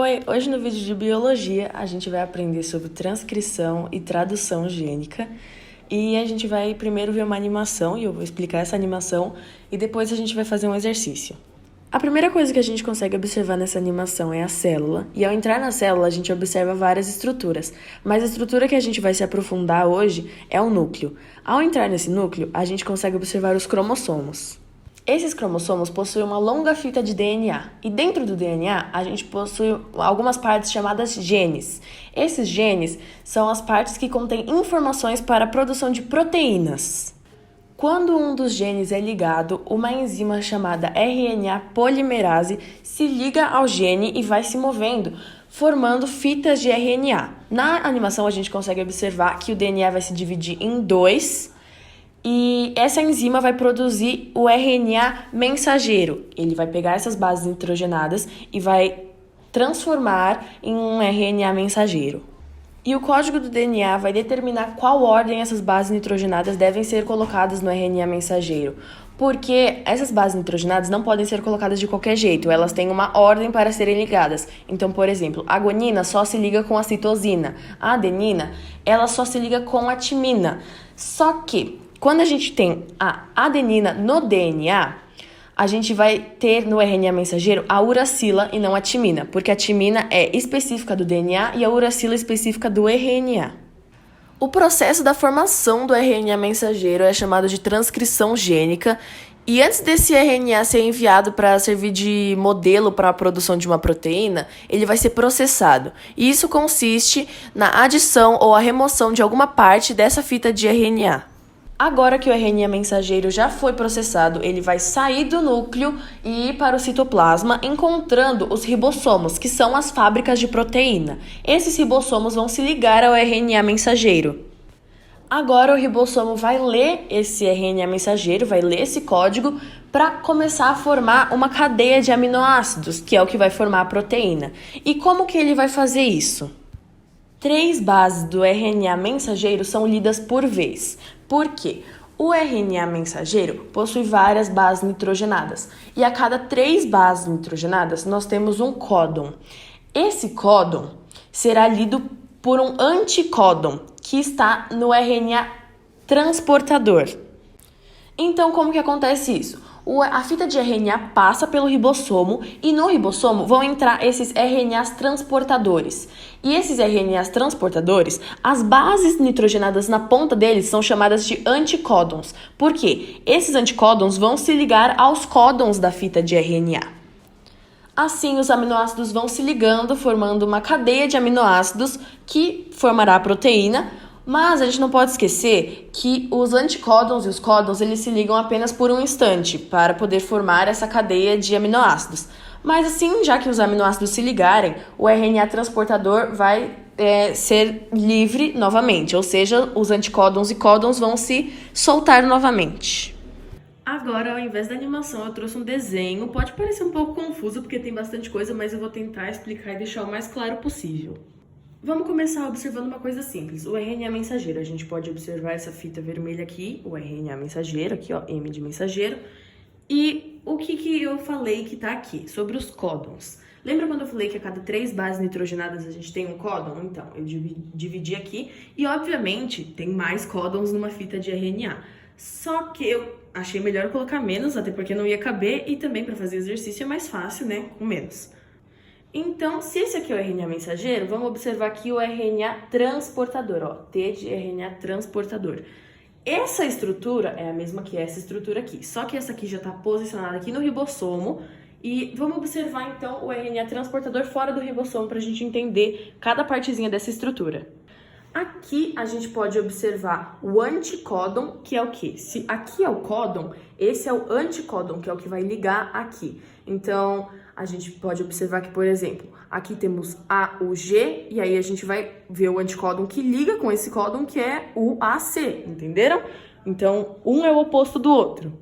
Oi, hoje no vídeo de biologia a gente vai aprender sobre transcrição e tradução gênica e a gente vai primeiro ver uma animação e eu vou explicar essa animação e depois a gente vai fazer um exercício. A primeira coisa que a gente consegue observar nessa animação é a célula, e ao entrar na célula a gente observa várias estruturas, mas a estrutura que a gente vai se aprofundar hoje é o núcleo. Ao entrar nesse núcleo, a gente consegue observar os cromossomos. Esses cromossomos possuem uma longa fita de DNA, e dentro do DNA a gente possui algumas partes chamadas genes. Esses genes são as partes que contêm informações para a produção de proteínas. Quando um dos genes é ligado, uma enzima chamada RNA polimerase se liga ao gene e vai se movendo, formando fitas de RNA. Na animação a gente consegue observar que o DNA vai se dividir em dois e essa enzima vai produzir o RNA mensageiro. Ele vai pegar essas bases nitrogenadas e vai transformar em um RNA mensageiro. E o código do DNA vai determinar qual ordem essas bases nitrogenadas devem ser colocadas no RNA mensageiro. Porque essas bases nitrogenadas não podem ser colocadas de qualquer jeito, elas têm uma ordem para serem ligadas. Então, por exemplo, a guanina só se liga com a citosina, a adenina, ela só se liga com a timina. Só que, quando a gente tem a adenina no DNA, a gente vai ter no RNA mensageiro a uracila e não a timina, porque a timina é específica do DNA e a uracila é específica do RNA. O processo da formação do RNA mensageiro é chamado de transcrição gênica, e antes desse RNA ser enviado para servir de modelo para a produção de uma proteína, ele vai ser processado. E isso consiste na adição ou a remoção de alguma parte dessa fita de RNA. Agora que o RNA mensageiro já foi processado, ele vai sair do núcleo e ir para o citoplasma, encontrando os ribossomos, que são as fábricas de proteína. Esses ribossomos vão se ligar ao RNA mensageiro. Agora o ribossomo vai ler esse RNA mensageiro, vai ler esse código para começar a formar uma cadeia de aminoácidos, que é o que vai formar a proteína. E como que ele vai fazer isso? 3 bases do RNA mensageiro são lidas por vez. Por quê? O RNA mensageiro possui várias bases nitrogenadas e a cada 3 bases nitrogenadas nós temos um códon. Esse códon será lido por um anticódon que está no RNA transportador. Então, como que acontece isso? A fita de RNA passa pelo ribossomo e no ribossomo vão entrar esses RNAs transportadores. E esses RNAs transportadores, as bases nitrogenadas na ponta deles são chamadas de anticódons. Por quê? Esses anticódons vão se ligar aos códons da fita de RNA. Assim, os aminoácidos vão se ligando, formando uma cadeia de aminoácidos que formará a proteína. Mas a gente não pode esquecer que os anticódons e os códons eles se ligam apenas por um instante para poder formar essa cadeia de aminoácidos. Mas assim, já que os aminoácidos se ligarem, o RNA transportador vai ser livre novamente, ou seja, os anticódons e códons vão se soltar novamente. Agora, ao invés da animação, eu trouxe um desenho. Pode parecer um pouco confuso porque tem bastante coisa, mas eu vou tentar explicar e deixar o mais claro possível. Vamos começar observando uma coisa simples, o RNA mensageiro. A gente pode observar essa fita vermelha aqui, o RNA mensageiro, aqui ó, M de mensageiro. E o que eu falei que tá aqui, sobre os códons. Lembra quando eu falei que a cada 3 bases nitrogenadas a gente tem um códon? Então, eu dividi aqui e, obviamente, tem mais códons numa fita de RNA. Só que eu achei melhor colocar menos, até porque não ia caber e também para fazer exercício é mais fácil, né, com menos. Então, se esse aqui é o RNA mensageiro, vamos observar aqui o RNA transportador, ó, T de RNA transportador. Essa estrutura é a mesma que essa estrutura aqui, só que essa aqui já está posicionada aqui no ribossomo e vamos observar então o RNA transportador fora do ribossomo para a gente entender cada partezinha dessa estrutura. Aqui a gente pode observar o anticódon, que é o quê? Se aqui é o códon, esse é o anticódon, que é o que vai ligar aqui. Então, a gente pode observar que, por exemplo, aqui temos A, o G, e aí a gente vai ver o anticódon que liga com esse códon, que é o AC, entenderam? Então, um é o oposto do outro.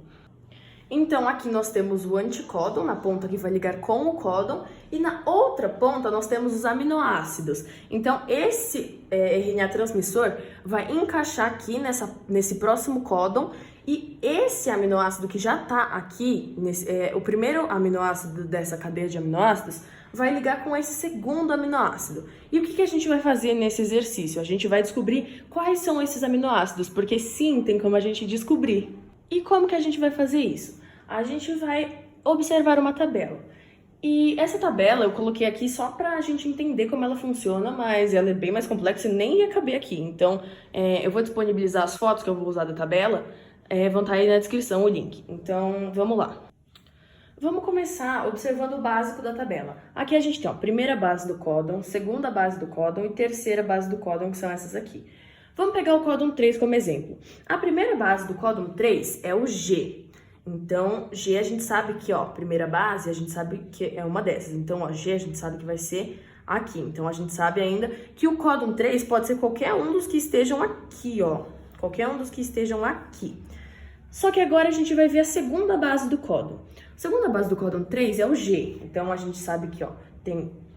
Então, aqui nós temos o anticódon, na ponta que vai ligar com o códon, e na outra ponta nós temos os aminoácidos. Então, esse RNA transmissor vai encaixar aqui nesse próximo códon, e esse aminoácido que já está aqui, o primeiro aminoácido dessa cadeia de aminoácidos, vai ligar com esse segundo aminoácido. E o que a gente vai fazer nesse exercício? A gente vai descobrir quais são esses aminoácidos, porque sim, tem como a gente descobrir. E como que a gente vai fazer isso? A gente vai observar uma tabela. E essa tabela eu coloquei aqui só pra gente entender como ela funciona, mas ela é bem mais complexa e nem ia caber aqui. Então, eu vou disponibilizar as fotos que eu vou usar da tabela, vão estar aí na descrição o link. Então, vamos lá. Vamos começar observando o básico da tabela. Aqui a gente tem a primeira base do códon, segunda base do códon e terceira base do códon, que são essas aqui. Vamos pegar o códon 3 como exemplo. A primeira base do códon 3 é o G. Então, G a gente sabe que, ó, primeira base, a gente sabe que é uma dessas. Então, ó, G a gente sabe que vai ser aqui. Então, a gente sabe ainda que o códon 3 pode ser qualquer um dos que estejam aqui, ó. Qualquer um dos que estejam aqui. Só que agora a gente vai ver a segunda base do códon. A segunda base do códon 3 é o G. Então, a gente sabe que, ó,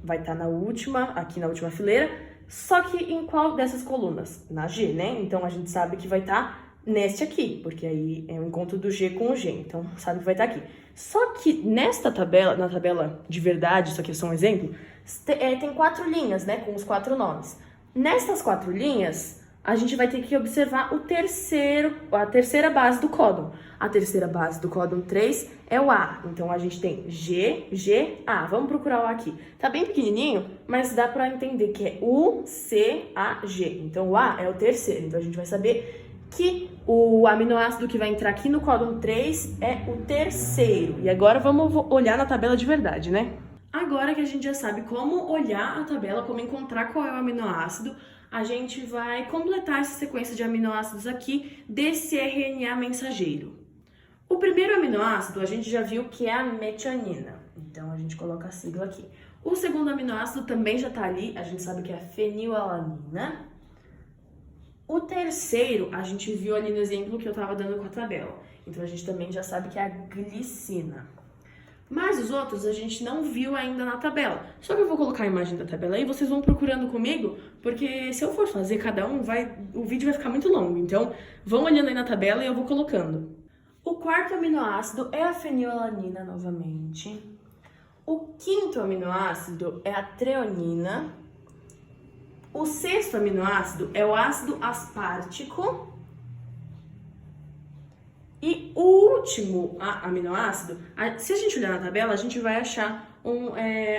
vai estar na última, aqui na última fileira. Só que em qual dessas colunas? Na G, né? Então, a gente sabe que vai estar neste aqui, porque aí é o encontro do G com o G, então sabe que vai estar aqui. Só que nesta tabela, na tabela de verdade, isso aqui é só um exemplo, tem 4 linhas, né, com os 4 nomes. Nestas 4 linhas, a gente vai ter que observar a terceira base do códon. A terceira base do códon 3 é o A, então a gente tem G, G, A. Vamos procurar o A aqui. Tá bem pequenininho, mas dá pra entender que é U, C, A, G. Então o A é o terceiro, então a gente vai saber que o aminoácido que vai entrar aqui no códon 3 é o terceiro. E agora vamos olhar na tabela de verdade, né? Agora que a gente já sabe como olhar a tabela, como encontrar qual é o aminoácido, a gente vai completar essa sequência de aminoácidos aqui desse RNA mensageiro. O primeiro aminoácido a gente já viu que é a metionina, então a gente coloca a sigla aqui. O segundo aminoácido também já está ali, a gente sabe que é a fenilalanina. O terceiro, a gente viu ali no exemplo que eu estava dando com a tabela. Então, a gente também já sabe que é a glicina. Mas os outros a gente não viu ainda na tabela. Só que eu vou colocar a imagem da tabela aí, vocês vão procurando comigo, porque se eu for fazer cada um, o vídeo vai ficar muito longo. Então, vão olhando aí na tabela e eu vou colocando. O quarto aminoácido é a fenilalanina novamente. O quinto aminoácido é a treonina. O sexto aminoácido é o ácido aspartico. E o último aminoácido, se a gente olhar na tabela, a gente vai achar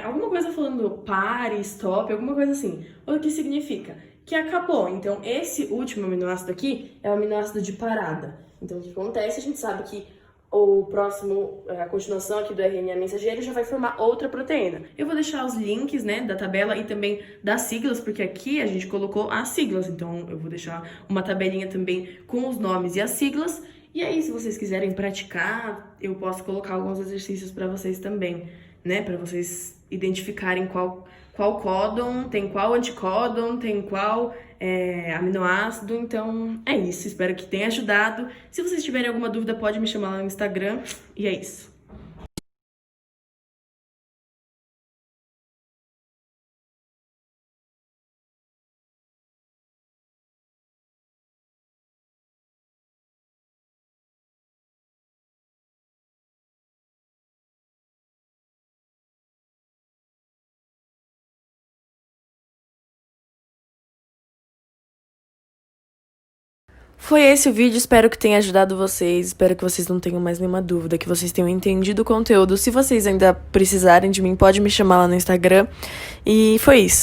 alguma coisa falando pare, stop, alguma coisa assim. O que significa? Que acabou. Então, esse último aminoácido aqui é o aminoácido de parada. Então, o que acontece? A gente sabe que a continuação aqui do RNA mensageiro já vai formar outra proteína. Eu vou deixar os links, né, da tabela e também das siglas, porque aqui a gente colocou as siglas, então eu vou deixar uma tabelinha também com os nomes e as siglas. E aí, se vocês quiserem praticar, eu posso colocar alguns exercícios para vocês também, né, para vocês identificarem qual códon, tem qual anticódon, tem qual aminoácido. Então, é isso. Espero que tenha ajudado. Se vocês tiverem alguma dúvida, pode me chamar lá no Instagram. E é isso. Foi esse o vídeo, espero que tenha ajudado vocês, espero que vocês não tenham mais nenhuma dúvida, que vocês tenham entendido o conteúdo. Se vocês ainda precisarem de mim, pode me chamar lá no Instagram. E foi isso.